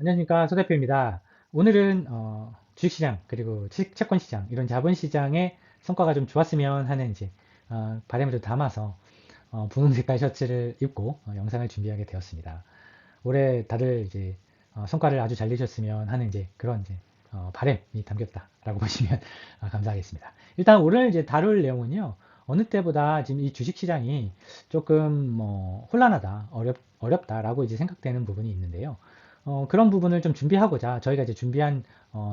안녕하십니까. 소 대표입니다. 오늘은 주식시장 그리고 채권시장 이런 자본시장의 성과가 좀 좋았으면 하는 이제 바람을 좀 담아서 분홍 색깔 셔츠를 입고 영상을 준비하게 되었습니다. 올해 다들 이제 성과를 아주 잘 내셨으면 하는 이제 그런 이제 바람이 담겼다라고 보시면 감사하겠습니다. 일단 오늘 이제 다룰 내용은요. 어느 때보다 지금 이 주식시장이 조금 뭐 혼란하다, 어렵다라고 이제 생각되는 부분이 있는데요. 그런 부분을 좀 준비하고자 저희가 이제 준비한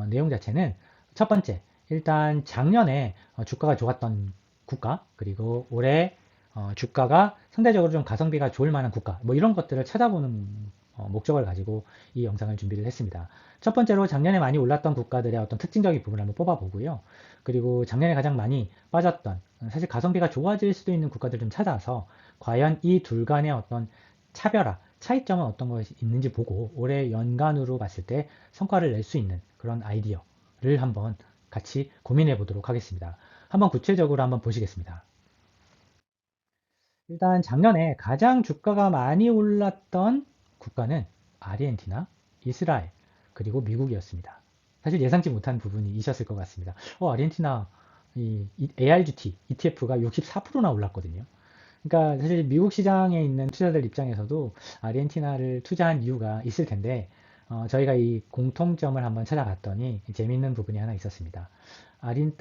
내용 자체는 첫 번째, 일단 작년에 주가가 좋았던 국가, 그리고 올해 주가가 상대적으로 좀 가성비가 좋을 만한 국가, 뭐 이런 것들을 찾아보는 목적을 가지고 이 영상을 준비를 했습니다. 첫 번째로 작년에 많이 올랐던 국가들의 어떤 특징적인 부분을 한번 뽑아보고요. 그리고 작년에 가장 많이 빠졌던, 사실 가성비가 좋아질 수도 있는 국가들 좀 찾아서 과연 이 둘 간의 어떤 차별화, 차이점은 어떤 것이 있는지 보고 올해 연간으로 봤을 때 성과를 낼 수 있는 그런 아이디어를 한번 같이 고민해 보도록 하겠습니다. 한번 구체적으로 한번 보시겠습니다. 일단 작년에 가장 주가가 많이 올랐던 국가는 아르헨티나, 이스라엘, 그리고 미국이었습니다. 사실 예상치 못한 부분이 있었을 것 같습니다. 아르헨티나 이 ARGT ETF가 64%나 올랐거든요. 그러니까 사실 미국 시장에 있는 투자자들 입장에서도 아르헨티나를 투자한 이유가 있을 텐데 저희가 이 공통점을 한번 찾아봤더니 재미있는 부분이 하나 있었습니다.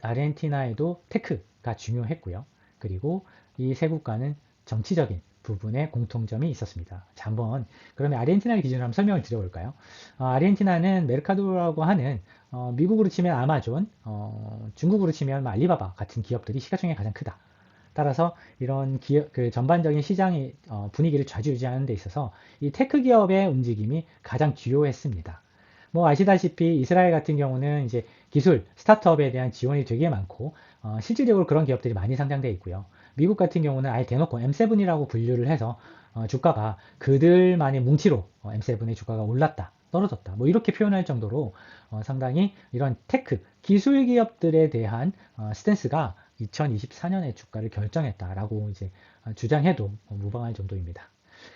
아르헨티나에도 테크가 중요했고요. 그리고 이 세 국가는 정치적인 부분에 공통점이 있었습니다. 자, 한번 그러면 아르헨티나를 기준으로 한번 설명을 드려볼까요? 아르헨티나는 메르카도라고 하는 미국으로 치면 아마존, 중국으로 치면 알리바바 같은 기업들이 시가총액이 가장 크다. 따라서 이런 기업, 그 전반적인 시장의 분위기를 좌지우지하는 데 있어서 이 테크 기업의 움직임이 가장 주요했습니다. 뭐 아시다시피 이스라엘 같은 경우는 이제 기술, 스타트업에 대한 지원이 되게 많고 실질적으로 그런 기업들이 많이 상장되어 있고요. 미국 같은 경우는 아예 대놓고 M7이라고 분류를 해서 주가가 그들만의 뭉치로 M7의 주가가 올랐다, 떨어졌다, 뭐 이렇게 표현할 정도로 상당히 이런 테크, 기술 기업들에 대한 스탠스가 2024년의 주가를 결정했다라고 이제 주장해도 무방할 정도입니다.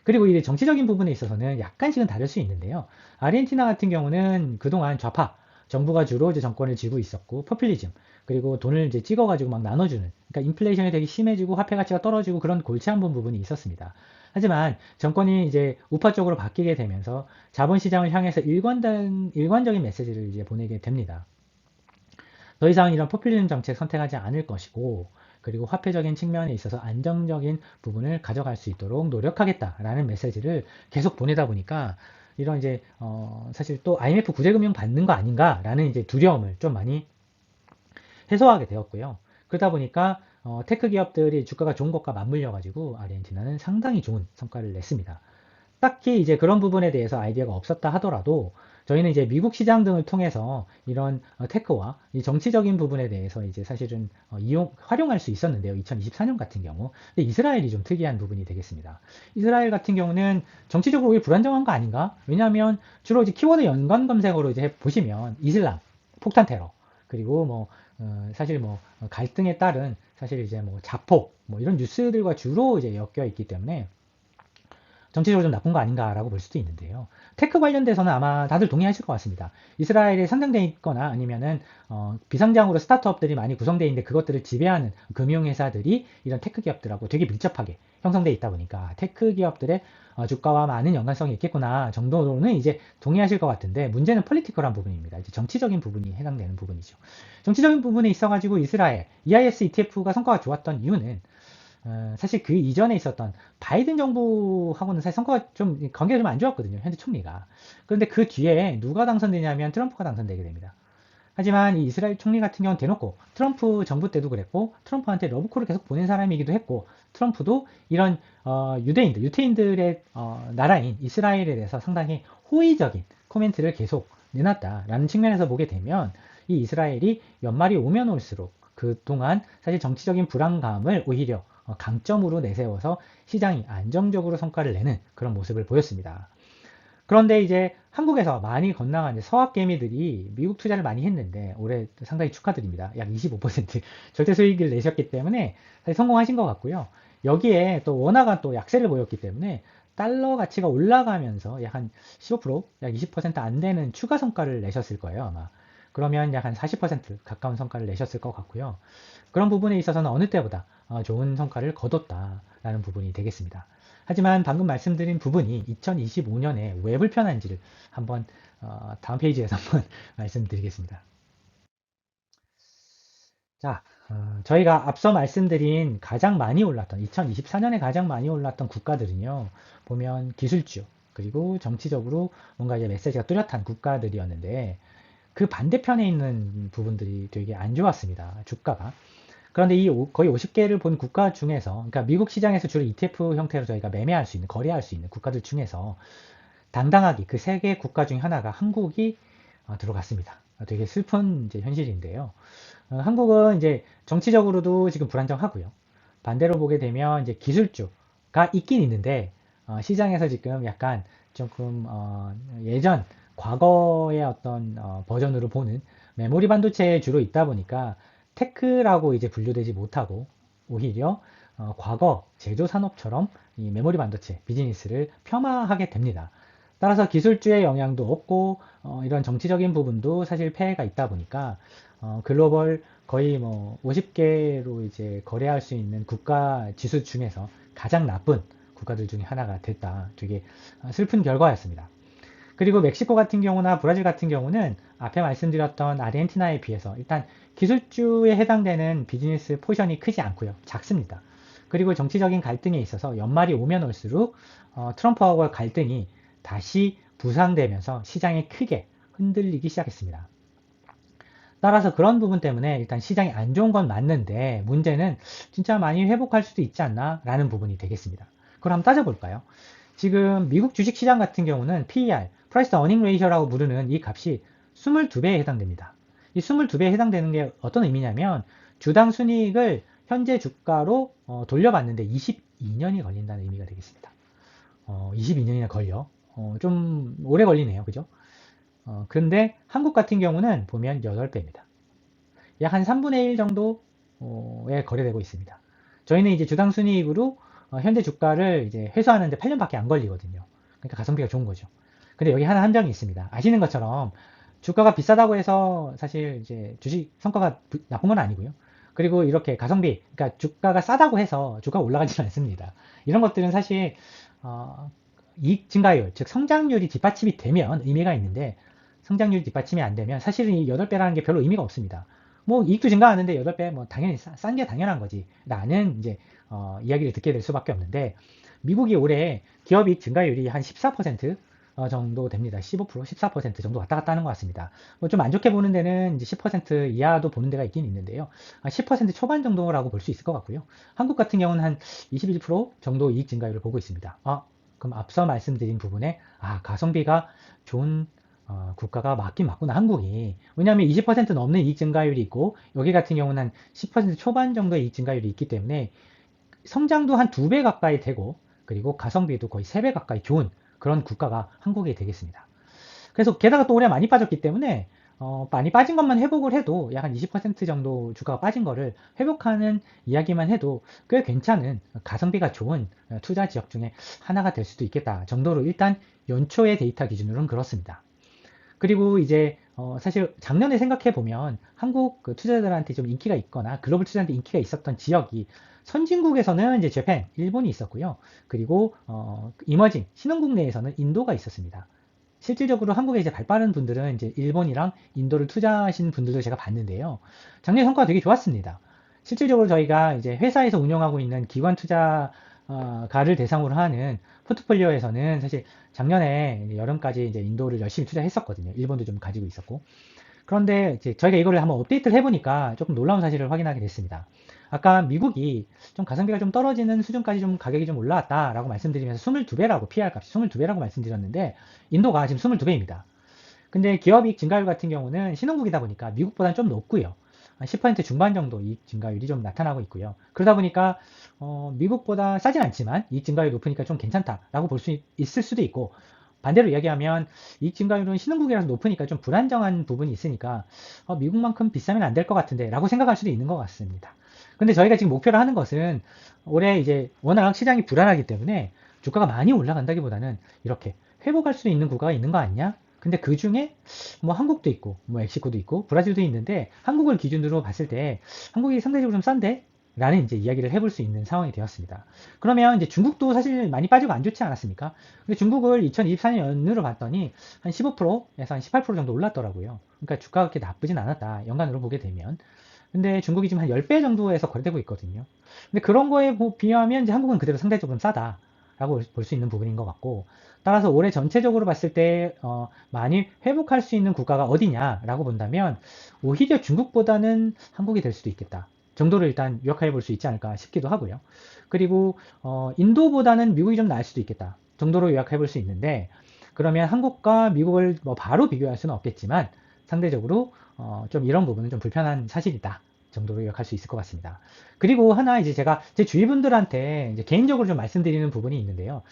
그리고 이 정치적인 부분에 있어서는 약간씩은 다를 수 있는데요. 아르헨티나 같은 경우는 그동안 좌파 정부가 주로 이제 정권을 쥐고 있었고 포퓰리즘 그리고 돈을 이제 찍어가지고 막 나눠주는 그러니까 인플레이션이 되게 심해지고 화폐 가치가 떨어지고 그런 골치 아픈 부분이 있었습니다. 하지만 정권이 이제 우파 쪽으로 바뀌게 되면서 자본시장을 향해서 일관적인 메시지를 이제 보내게 됩니다. 더 이상 이런 포퓰리즘 정책 선택하지 않을 것이고 그리고 화폐적인 측면에 있어서 안정적인 부분을 가져갈 수 있도록 노력하겠다라는 메시지를 계속 보내다 보니까 이런 이제 사실 또 IMF 구제금융 받는 거 아닌가라는 이제 두려움을 좀 많이 해소하게 되었고요. 그러다 보니까 테크 기업들이 주가가 좋은 것과 맞물려 가지고 아르헨티나는 상당히 좋은 성과를 냈습니다. 딱히 이제 그런 부분에 대해서 아이디어가 없었다 하더라도 저희는 이제 미국 시장 등을 통해서 이런 테크와 이 정치적인 부분에 대해서 이제 사실은 활용할 수 있었는데요. 2024년 같은 경우. 근데 이스라엘이 좀 특이한 부분이 되겠습니다. 이스라엘 같은 경우는 정치적으로 오히려 불안정한 거 아닌가? 왜냐하면 주로 이제 키워드 연관 검색어로 이제 보시면 이슬람, 폭탄 테러, 그리고 뭐 사실 뭐 갈등에 따른 사실 이제 뭐 자폭 뭐 이런 뉴스들과 주로 이제 엮여 있기 때문에 정치적으로 좀 나쁜 거 아닌가라고 볼 수도 있는데요. 테크 관련돼서는 아마 다들 동의하실 것 같습니다. 이스라엘에 상장되어 있거나 아니면은 비상장으로 스타트업들이 많이 구성되어 있는데 그것들을 지배하는 금융회사들이 이런 테크 기업들하고 되게 밀접하게 형성되어 있다 보니까 테크 기업들의 주가와 많은 연관성이 있겠구나 정도로는 이제 동의하실 것 같은데 문제는 폴리티컬한 부분입니다. 이제 정치적인 부분이 해당되는 부분이죠. 정치적인 부분에 있어가지고 이스라엘 EIS ETF가 성과가 좋았던 이유는 사실 그 이전에 있었던 바이든 정부하고는 사실 성과가 좀 관계가 좀 안 좋았거든요. 현재 총리가. 그런데 그 뒤에 누가 당선되냐면 트럼프가 당선되게 됩니다. 하지만 이 이스라엘 총리 같은 경우는 대놓고 트럼프 정부 때도 그랬고 트럼프한테 러브콜을 계속 보낸 사람이기도 했고 트럼프도 이런 유태인들의 나라인 이스라엘에 대해서 상당히 호의적인 코멘트를 계속 내놨다라는 측면에서 보게 되면 이 이스라엘이 연말이 오면 올수록 그동안 사실 정치적인 불안감을 오히려 강점으로 내세워서 시장이 안정적으로 성과를 내는 그런 모습을 보였습니다. 그런데 이제 한국에서 많이 건강한 서학개미들이 미국 투자를 많이 했는데 올해 상당히 축하드립니다. 약 25% 절대 수익을 내셨기 때문에 사실 성공하신 것 같고요. 여기에 또 원화가 또 약세를 보였기 때문에 달러 가치가 올라가면서 약 한 15%, 약 20%안 되는 추가 성과를 내셨을 거예요, 아마. 그러면 약 한 40% 가까운 성과를 내셨을 것 같고요. 그런 부분에 있어서는 어느 때보다 좋은 성과를 거뒀다라는 부분이 되겠습니다. 하지만 방금 말씀드린 부분이 2025년에 왜 불편한지를 한번 다음 페이지에서 한번 말씀드리겠습니다. 자, 저희가 앞서 말씀드린 가장 많이 올랐던 2024년에 가장 많이 올랐던 국가들은요. 보면 기술주 그리고 정치적으로 뭔가 이제 메시지가 뚜렷한 국가들이었는데 그 반대편에 있는 부분들이 되게 안 좋았습니다. 주가가. 그런데 이 거의 50개를 본 국가 중에서, 그러니까 미국 시장에서 주로 ETF 형태로 저희가 매매할 수 있는, 거래할 수 있는 국가들 중에서 당당하게 그 세 개 국가 중 하나가 한국이 들어갔습니다. 되게 슬픈 이제 현실인데요. 한국은 이제 정치적으로도 지금 불안정하고요. 반대로 보게 되면 이제 기술주가 있긴 있는데 시장에서 지금 약간 조금 예전 과거의 어떤 버전으로 보는 메모리 반도체에 주로 있다 보니까 테크라고 이제 분류되지 못하고 오히려 과거 제조 산업처럼 이 메모리 반도체 비즈니스를 폄하하게 됩니다. 따라서 기술주의 영향도 없고 이런 정치적인 부분도 사실 폐해가 있다 보니까 글로벌 거의 뭐 50개로 이제 거래할 수 있는 국가 지수 중에서 가장 나쁜 국가들 중에 하나가 됐다. 되게 슬픈 결과였습니다. 그리고 멕시코 같은 경우나 브라질 같은 경우는 앞에 말씀드렸던 아르헨티나에 비해서 일단 기술주에 해당되는 비즈니스 포션이 크지 않고요. 작습니다. 그리고 정치적인 갈등에 있어서 연말이 오면 올수록 트럼프하고 갈등이 다시 부상되면서 시장이 크게 흔들리기 시작했습니다. 따라서 그런 부분 때문에 일단 시장이 안 좋은 건 맞는데 문제는 진짜 많이 회복할 수도 있지 않나 라는 부분이 되겠습니다. 그걸 한번 따져볼까요? 지금 미국 주식시장 같은 경우는 PER, Price to Earning Ratio라고 부르는 이 값이 22배에 해당됩니다. 이 22배에 해당되는 게 어떤 의미냐면 주당 순이익을 현재 주가로 돌려봤는데 22년이 걸린다는 의미가 되겠습니다. 22년이나 걸려. 좀 오래 걸리네요. 그죠? 그런데 한국 같은 경우는 보면 8배입니다. 약 한 3분의 1 정도에 거래되고 있습니다. 저희는 이제 주당 순이익으로 현재 주가를 이제 회수하는데 8년밖에 안 걸리거든요. 그러니까 가성비가 좋은 거죠. 근데 여기 하나 함정이 있습니다. 아시는 것처럼 주가가 비싸다고 해서 사실 이제 주식 성과가 나쁜 건 아니고요. 그리고 이렇게 가성비, 그러니까 주가가 싸다고 해서 주가가 올라가지는 않습니다. 이런 것들은 사실 어, 이익 증가율, 즉 성장률이 뒷받침이 되면 의미가 있는데 성장률이 뒷받침이 안 되면 사실은 이 8배라는 게 별로 의미가 없습니다. 뭐 이익도 증가하는데 8배 뭐 당연히 싼 게 당연한 거지 라는 이제 이야기를 듣게 될 수밖에 없는데 미국이 올해 기업이익 증가율이 한 14% 정도 됩니다. 15%, 14% 정도 왔다 갔다 하는 것 같습니다. 뭐 좀 안 좋게 보는 데는 이제 10% 이하도 보는 데가 있긴 있는데요. 10% 초반 정도라고 볼 수 있을 것 같고요. 한국 같은 경우는 한 21% 정도 이익 증가율을 보고 있습니다. 그럼 앞서 말씀드린 부분에 가성비가 좋은 국가가 맞긴 맞구나 한국이. 왜냐하면 20% 넘는 이익 증가율이 있고 여기 같은 경우는 한 10% 초반 정도의 이익 증가율이 있기 때문에 성장도 한 2배 가까이 되고 그리고 가성비도 거의 3배 가까이 좋은 그런 국가가 한국이 되겠습니다. 그래서 게다가 또 올해 많이 빠졌기 때문에 많이 빠진 것만 회복을 해도 약 한 20% 정도 주가가 빠진 거를 회복하는 이야기만 해도 꽤 괜찮은 가성비가 좋은 투자 지역 중에 하나가 될 수도 있겠다 정도로 일단 연초의 데이터 기준으로는 그렇습니다. 그리고 이제 사실 작년에 생각해 보면 한국 그 투자자들한테 좀 인기가 있거나 글로벌 투자자한테 인기가 있었던 지역이 선진국에서는 이제 재팬, 일본이 있었고요. 그리고 이머징 신흥국 내에서는 인도가 있었습니다. 실질적으로 한국에 이제 발빠른 분들은 이제 일본이랑 인도를 투자하신 분들도 제가 봤는데요. 작년 성과가 되게 좋았습니다. 실질적으로 저희가 이제 회사에서 운영하고 있는 기관 투자가를 대상으로 하는 포트폴리오에서는 사실 작년에 여름까지 이제 인도를 열심히 투자했었거든요. 일본도 좀 가지고 있었고. 그런데 이제 저희가 이거를 한번 업데이트를 해보니까 조금 놀라운 사실을 확인하게 됐습니다. 아까 미국이 좀 가성비가 좀 떨어지는 수준까지 좀 가격이 좀 올라왔다라고 말씀드리면서 22배라고 PR 값이 22배라고 말씀드렸는데 인도가 지금 22배입니다. 근데 기업이익 증가율 같은 경우는 신흥국이다 보니까 미국보다는 좀 높고요. 한 10% 중반 정도 이익 증가율이 좀 나타나고 있고요. 그러다 보니까 미국보다 싸진 않지만 이익 증가율이 높으니까 좀 괜찮다라고 볼 수 있을 수도 있고 반대로 이야기하면 이익 증가율은 신흥국이라서 높으니까 좀 불안정한 부분이 있으니까 미국만큼 비싸면 안 될 것 같은데 라고 생각할 수도 있는 것 같습니다. 근데 저희가 지금 목표를 하는 것은 올해 이제 워낙 시장이 불안하기 때문에 주가가 많이 올라간다기보다는 이렇게 회복할 수 있는 구가가 있는 거 아니냐? 근데 그 중에 뭐 한국도 있고, 뭐 멕시코도 있고, 브라질도 있는데 한국을 기준으로 봤을 때 한국이 상대적으로 좀 싼데? 라는 이제 이야기를 해볼 수 있는 상황이 되었습니다. 그러면 이제 중국도 사실 많이 빠지고 안 좋지 않았습니까? 근데 중국을 2024년 연으로 봤더니 한 15%에서 한 18% 정도 올랐더라고요. 그러니까 주가가 그렇게 나쁘진 않았다. 연간으로 보게 되면. 근데 중국이 지금 한 10배 정도에서 거래되고 있거든요. 근데 그런 거에 비하면 이제 한국은 그대로 상대적으로 싸다라고 볼 수 있는 부분인 것 같고, 따라서 올해 전체적으로 봤을 때 많이 회복할 수 있는 국가가 어디냐라고 본다면 오히려 중국보다는 한국이 될 수도 있겠다 정도를 일단 요약해 볼 수 있지 않을까 싶기도 하고요. 그리고 인도보다는 미국이 좀 나을 수도 있겠다 정도로 요약해 볼 수 있는데, 그러면 한국과 미국을 뭐 바로 비교할 수는 없겠지만 상대적으로 좀 이런 부분은 좀 불편한 사실이다 정도로 요약할 수 있을 것 같습니다. 그리고 하나 이제 제가 제 주위 분들한테 이제 개인적으로 좀 말씀드리는 부분이 있는데요.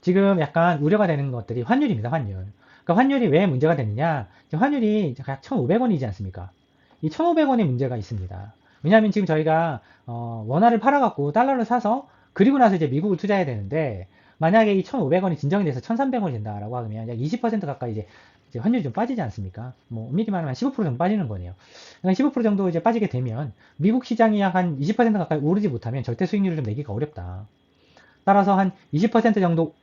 지금 약간 우려가 되는 것들이 환율입니다. 환율. 그러니까 환율이 왜 문제가 되느냐? 환율이 약 1,500원이지 않습니까? 이 1,500원의 문제가 있습니다. 왜냐하면 지금 저희가 원화를 팔아갖고 달러를 사서 그리고 나서 이제 미국을 투자해야 되는데, 만약에 이 1,500원이 진정이 돼서 1,300원이 된다라고 하면 약 20% 가까이 이제 환율이 좀 빠지지 않습니까? 뭐 엄밀히 말하면 한 15% 정도 빠지는 거네요. 그러니까 15% 정도 이제 빠지게 되면 미국 시장이 약 한 20% 가까이 오르지 못하면 절대 수익률을 좀 내기가 어렵다. 따라서 한 20% 정도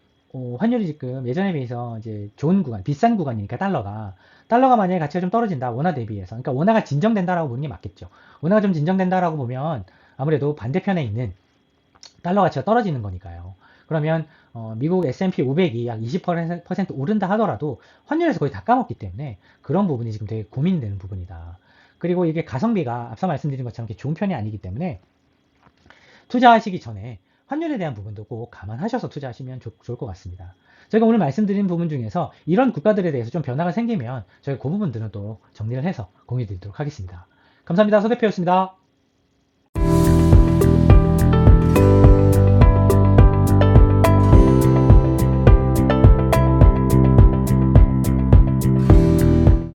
환율이 지금 예전에 비해서 이제 좋은 구간, 비싼 구간이니까 달러가 만약에 가치가 좀 떨어진다. 원화 대비해서. 그러니까 원화가 진정된다라고 보는 게 맞겠죠. 원화가 좀 진정된다라고 보면 아무래도 반대편에 있는 달러 가치가 떨어지는 거니까요. 그러면 미국 S&P 500이 약 20% 오른다 하더라도 환율에서 거의 다 까먹기 때문에 그런 부분이 지금 되게 고민되는 부분이다. 그리고 이게 가성비가 앞서 말씀드린 것처럼 이렇게 좋은 편이 아니기 때문에 투자하시기 전에 환율에 대한 부분도 꼭 감안하셔서 투자하시면 좋을 것 같습니다. 저희가 오늘 말씀드린 부분 중에서 이런 국가들에 대해서 좀 변화가 생기면 저희가 그 부분들은 또 정리를 해서 공유 드리도록 하겠습니다. 감사합니다. 서 대표였습니다.